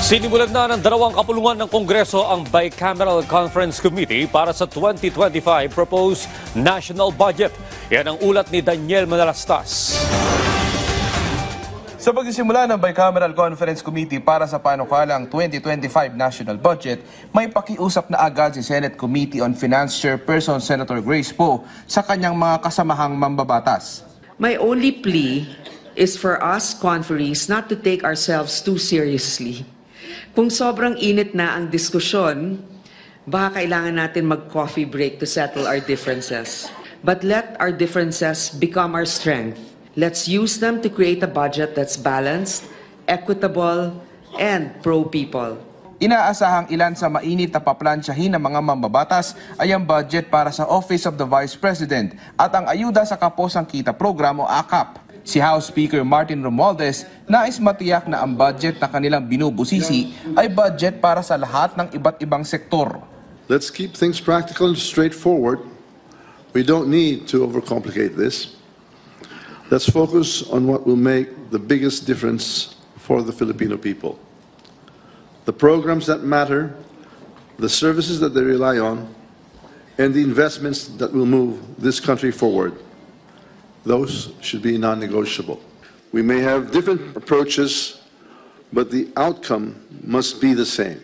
Sinimulan na ng dalawang kapulungan ng Kongreso ang Bicameral Conference Committee para sa 2025 proposed national budget. Yan ang ulat ni Daniel Manalastas. Sa pagsisimula ng Bicameral Conference Committee para sa panukalang 2025 national budget, may pakiusap na agad si Senate Committee on Finance Chairperson Senator Grace Poe sa kanyang mga kasamahang mambabatas. My only plea is for us conferees not to take ourselves too seriously. Kung sobrang init na ang diskusyon, baka kailangan natin mag-coffee break to settle our differences. But let our differences become our strength. Let's use them to create a budget that's balanced, equitable, and pro-people. Inaasahang ilan sa mainit na paplansyahin ng mga mambabatas ay ang budget para sa Office of the Vice President at ang Ayuda sa Kaposang Kita Program o AKAP. Si House Speaker Martin Romualdez nais matiyak na ang budget na kanilang binubusisi ay budget para sa lahat ng iba't ibang sektor. Let's keep things practical and straightforward. We don't need to overcomplicate this. Let's focus on what will make the biggest difference for the Filipino people. The programs that matter, the services that they rely on, and the investments that will move this country forward. Those should be non-negotiable. We may have different approaches, but the outcome must be the same.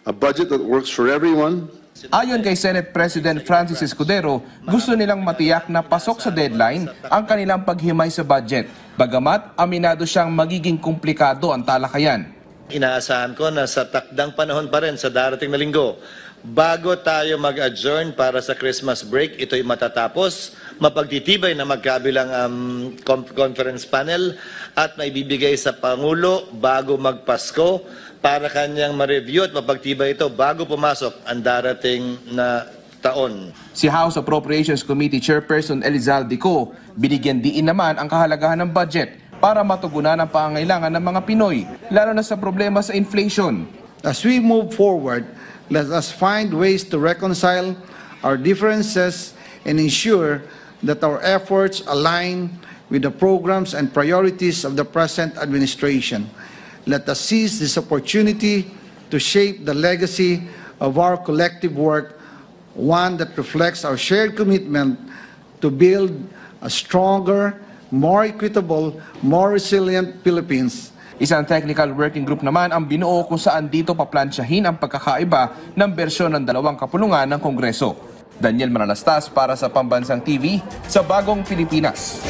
A budget that works for everyone. Ayon kay Senate President Francis Escudero, gusto nilang matiyak na pasok sa deadline ang kanilang paghimay sa budget. Bagamat aminado siyang magiging komplikado ang talakayan. Inaasahan ko na sa takdang panahon pa rin sa darating na linggo, bago tayo mag-adjourn para sa Christmas break, ito'y matatapos, mapagtitibay na magkabilang conference panel at maibibigay sa Pangulo bago magpasko para kanyang ma-review at mapagtibay ito bago pumasok ang darating na taon. Si House Appropriations Committee Chairperson Elizalde Co, binigyan diin naman ang kahalagahan ng budget para matugunan ang pangangailangan ng mga Pinoy, lalo na sa problema sa inflation. As we move forward, let us find ways to reconcile our differences and ensure that our efforts align with the programs and priorities of the present administration. Let us seize this opportunity to shape the legacy of our collective work, one that reflects our shared commitment to build a stronger, more equitable, more resilient Philippines. Isang technical working group naman ang binuo kung saan dito paplansyahin ang pagkakaiba ng bersyon ng dalawang kapulungan ng Kongreso. Daniel Manalastas para sa Pambansang TV sa Bagong Pilipinas.